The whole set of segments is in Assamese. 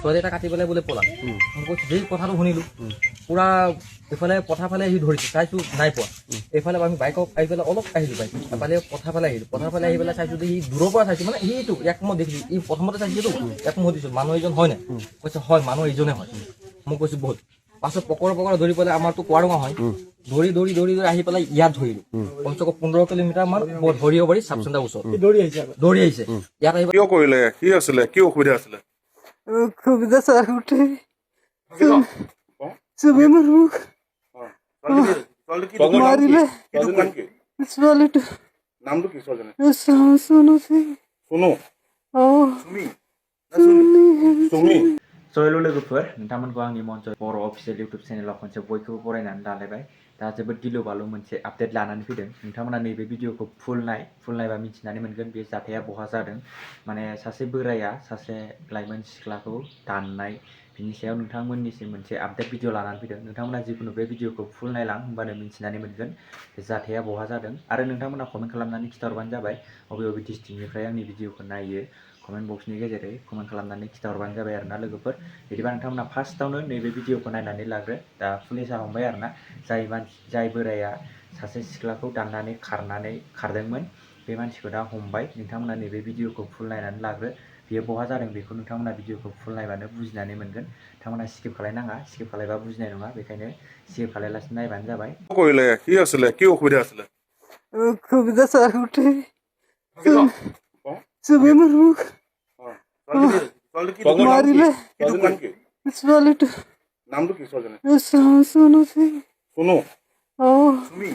ছোৱালী এটা কাটি পেলাই বোলে পলা মই কৈছো যেই কথাটো শুনিলো পুৰা এইফালে পথাৰ ফালে আহি ধৰিছো চাইছো নাই পোৱা এইফালে আমি বাইকক আহি পেলাই অলপ আহিলো বাইক এফালে পথাৰ ফালে আহিলো পথাৰ ফালে আহি পেলাই চাইছো যে সি দূৰৰ পৰা চাইছো মানে সেইটো ইয়াক মই দেখিলো ই প্ৰথমতে চাইছিলো ইয়াক মই সুধিছো মানুহ এজন হয় নাই কৈছে হয় মানুহ এইজনে হয় মই কৈছো বহুত পাছত পকৰ ধৰি পেলাই আমাৰতো কোৱাৰঙা হয় দৌৰি আহি পেলাই ইয়াত ধৰিলো কমচে কম 15 কিলোমিটাৰ মান ধৰিব পাৰি চাবচেণ্টাৰ ওচৰত দৌৰি আহিছে ইয়াত আহি কিয় কৰিলে কি আছিলে কি অসুবিধা আছিলে অসুবিধা ছাৰ উঠে চুমি মোৰ মুখ মাৰিলে ছোৱালীটো নামটো কি ছোৱালীজনী সোনো সিং সোনো সুমি Soil logoफोर नोंथांमोनखौ आंनि मनजय बर' अफिसियेल इउटुब चेनेलाव खनसे बयखौबो बरायनानै लालायबाय दा जोबोद गिलु बालु मोनसे आपडेट लानानै फैदों नोंथांमोना नैबे भिडिअखौ फुल नायबा मिथिनानै मोनगोन बे जाथाया बहा जादों माने सासे बोराया सासे लाइमोन सिख्लाखौ दाननाय बिनि सायाव नोंथांमोननिसिम मोनसे आपडेट भिडिअ लानानै फैदों नोंथांमोना जिखुनु बे भिडिअखौ फुल नायलां होनबानो मिथिनानै मोनगोन बे जाथाया बहा जादों आरो नोंथांमोना कमेन्ट खालामनानै खिथाहरबानो जाबाय बबे डिस्ट्रिक्टनिफ्राय आंनि भिडिअखौ नायो कमेन्ट बक्सनि गेजेरै कमेन्ट खालामनानै खिथाहरबानो जाबाय आरोना लोगोफोर बिदिबा नोंथांमोना फार्स्टआवनो नैबे भिडिअखौ नायनानै लाग्रो दा पुलिसा हमबाय आरोना जाय बोराया सासे सिख्लाखौ दाननानै खारदोंमोन बे मानसिखौ दा हमबाय नोंथांमोना नैबे भिडिअखौ फुल नायनानै लाग्रो बियो बहा जादों बेखौ नोंथांमोना भिडिअखौ फुल नायबानो बुजिनानै मोनगोन नोंथांमोना स्किप खालायनाङा स्किप खालायबा बुजिनाय नङा बेखायनो स्किप खालायालासे नायबानो जाबाय কৰিলে কি আছিলে কি অসুবিধা আছিলে অসুবিধা ছাৰ উঠে চুমি মোৰ মুখ মাৰিলে ছোৱালীটো নামটো কি ছোৱালীজনী সোনো সিং সোনো সুমি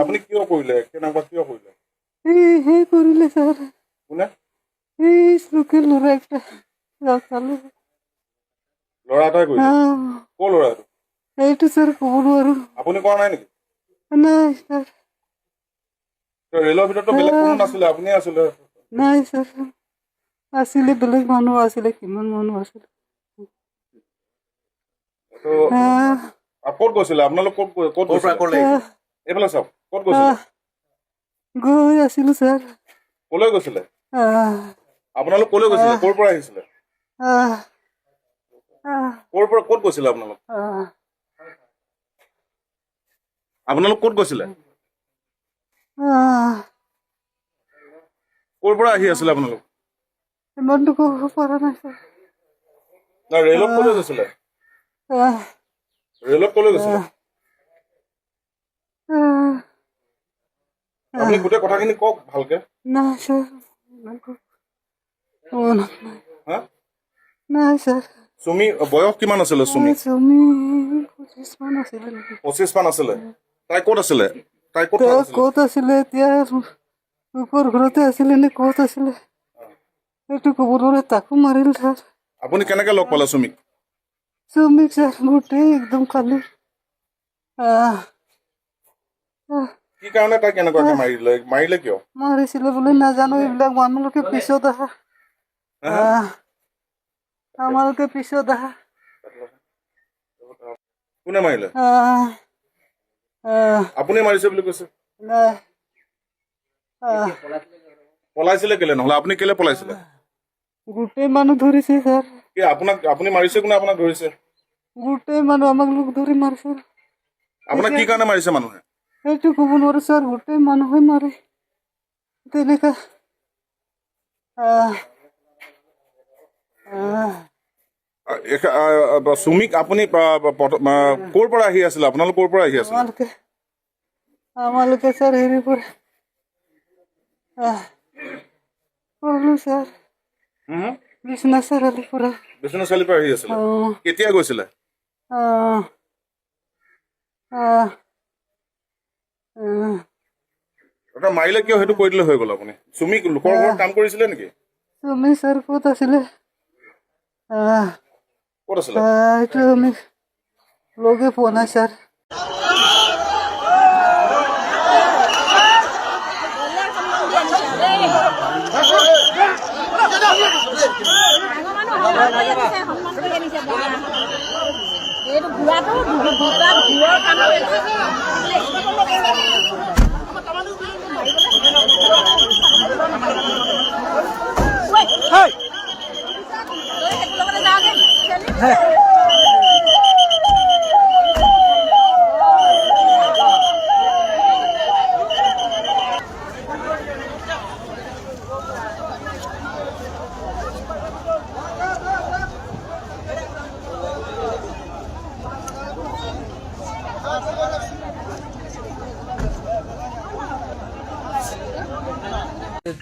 আপুনি কিয় কৰিলে কেনেকুৱা কিয় কৰিলে সেই কৰিলে ছাৰ কোনে এই লোকেল ল'ৰা একটা চালো ল'ৰা এটাই কৰিলে ক'ৰ ল'ৰা এইটো এইটো ছাৰ ক'ব নোৱাৰো আপুনি কৰা নাই নেকি নাই ছাৰ ৰেলৰ ভিতৰতো বেলেগ কোনো নাছিলে আপুনিয়ে আছিলে নাই ছাৰ আছিলে বেলেগ মানুহ আছিলে কিমান মানুহ আছিলে ক'ত গৈছিলে আপোনালোক ক'ত গৈছিলে এইফালে চাওক ক'ত গৈছিলে গৈ আছিলো ছাৰ ক'লৈ গৈছিলে আপোনালোক ক'লৈ গৈছিলে ক'ৰ পৰা আহিছিলে ক'ৰ পৰা ক'ত গৈছিলে আপোনালোক ক'ত গৈছিলে ক'ৰ পৰা আহি আছিলে আপোনালোক ইমানটো ক'ব পৰা নাই ছাৰ ৰেলত ক'লৈ গৈছিলে ৰেলত ক'লৈ গৈছিলে আপুনি গোটেই কথাখিনি কওক ভালকে নাই ছাৰ হা নাই ছাৰ চুমি বয়স কিমান আছিলে চুমি 25 মান আছিলে নেকি 25 মান আছিলে তাই ক'ত আছিলে তাই ক'ত আছিলে এতিয়া ওপৰ ঘৰতে আছিলে নে ক'ত আছিলে এইটো ক'ব নোৱাৰে তাকো মাৰিল ছাৰ আপুনি কেনেকে লগ পালে চুমিক চুমিক ছাৰ গোটেই একদম খালি কি কাৰণে তাই কেনেকুৱাকে মাৰিলে কিয় মাৰিছিলে বুলি নাজানো এইবিলাক মানুহলোকে পিছত আহা আমালোকে পিছত আহা কোনে মাৰিলে আপুনি মাৰিছে বুলি কৈছে নাই পলাইছিলে কেলে নহ'লে আপুনি কেলে পলাইছিলে গোটেই মানুহ ধৰিছে ছাৰ কি আপুনি মাৰিছে কোনে আপোনাক ধৰিছে গোটেই মানুহ আমাক লোক ধৰি মাৰিছে আপোনাক কি কাৰণে মাৰিছে মানুহে এইটো ক'ব নোৱাৰো ছাৰ গোটেই মানুহে মাৰে তেনেকা চুমিক আপুনি ক'ৰ পৰা আহি আছিলে আপোনালোক ক'ৰ পৰা আহি আছিলে আমালোকে ছাৰ হেৰি পৰা ছাৰ বিশ্বনাথ চাৰিআলিৰ পৰা আহি আছিলে কেতিয়া গৈছিলে মাৰিলে কিয় সেইটো কৈ দিলে হৈ গ'ল আপুনি চুমি লোকৰ ঘৰত কাম কৰিছিলে নেকি চুমি ছাৰ ক'ত আছিলে ক'ত আছিলে এইটো আমি লগে পোৱা নাই ছাৰ এইটো ঘূৰাটো ঘূৰৰ কাম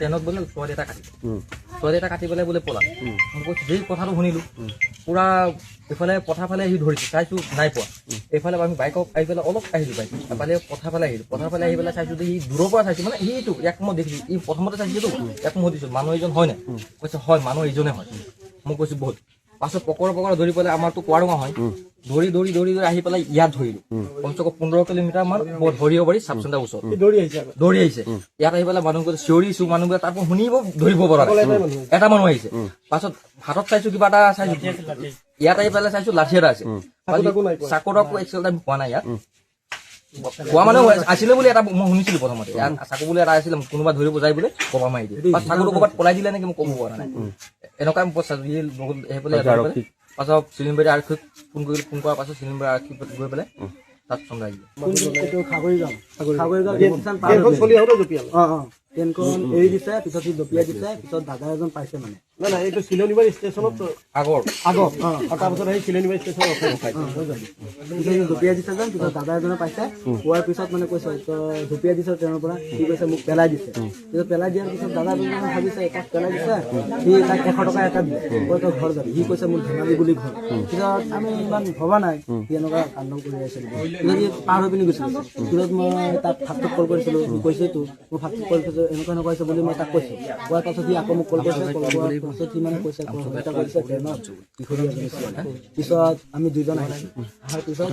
ট্ৰেইনত বোলে ছোৱালী এটা কাটিলে ছোৱালী এটা কাটি পেলাই বোলে পলাল মই কৈছোঁ যেই কথাটো শুনিলোঁ পূৰা এইফালে পথাৰ ফালে আহি ধৰিছোঁ চাইছোঁ নাই পোৱা এইফালে আমি বাইকক আহি পেলাই অলপ আহিলোঁ বাইক এফালে পথাৰ ফালে আহিলোঁ পথাৰ ফালে আহি পেলাই চাইছোঁ যে সি দূৰৰ পৰা চাইছোঁ মানে সেইটো ইয়াক মই দেখিছোঁ ই প্ৰথমতে চাইছিলোঁ ইয়াক মই সুধিছোঁ মানুহ এইজন হয় নাই কৈছে হয় মানুহ এইজনে হয় মই কৈছোঁ বহুত পাছত পকৰ ধৰি পেলাই আমাৰতো কোৱাৰঙা হয় ধৰি আহি পেলাই ইয়াত ধৰিলোঁ কমচে কম 15 কিলোমিটাৰ মান ধৰিব পাৰি চাব চেণ্টাৰ ওচৰত দৌৰি আহিছে ইয়াত আহি পেলাই মানুহবোৰে চিঞৰিছোঁ মানুহবোৰে তাৰ পৰা শুনিব ধৰিব পৰা এটা মানুহ আহিছে পাছত হাতত চাইছোঁ কিবা এটা চাইছোঁ ইয়াত আহি পেলাই চাইছোঁ লাঠি এটা আছে চাকু তাকু এক্সেল আমি পোৱা নাই ইয়াত কোৱা মানুহ আছিলে বুলি এটা মই শুনিছিলোঁ প্ৰথমতে ইয়াত চাকু বুলি এটা আছিলে কোনোবা ধৰিব যায় বোলে কবা মাৰি দিয়ে চাকুটো ক'ৰবাত পলাই দিলে নেকি মই ক'ব পৰা নাই এনেকুৱা পাছত চিলিম্বাৰী আৰক্ষীক ফোন কৰাৰ পাছত চিলিম্বাৰী আৰক্ষী গৈ পেলাই তাত চম্ভাই দিলে ট্ৰেইনখন এৰি দিছে পিছত সি জঁপিয়াই দিছে পিছত দাদা এজন পাইছে মানে এইটো চিলনিবাৰী ষ্টেচনত আগৰ তাৰপিছত সেই চিলনিবাৰী ষ্টেচনত জঁপিয়াই দিছে যেন পিছত দাদা এজনে পাইছে পোৱাৰ পিছত মানে কৈছে জঁপিয়াই দিছে ট্ৰেইনৰ পৰা সি কৈছে মোক পেলাই দিছে পিছত পেলাই দিয়াৰ পিছত দাদা এজনে ভাবিছে তাক পেলাই দিছে সি তাক 100 টকা এটা দিলে কৈ তই ঘৰ যাবি সি কৈছে মোৰ ধেমালি বুলি ঘৰ পিছত আমি ইমান ভবা নাই সি এনেকুৱা কাণ্ড কৰি আছিল পিছত সি পাৰ হৈ পিনি গৈছিল পিছত মই তাক ফাষ্টত কল কৰিছিলোঁ কৈছে তো মই ফাষ্টত কল কৰিছোঁ এনেকুৱা হৈছে বুলি মই তাক কৈছোঁ কোৱাৰ পাছত সি আকৌ মোক কল কৰিছে কল কৰাৰ পাছত সি মানে কৈছে এটা কৰিছে ট্ৰেইনত কিশোৰী এজনী ছোৱালী পিছত আমি দুজন আহিছোঁ অহাৰ পিছত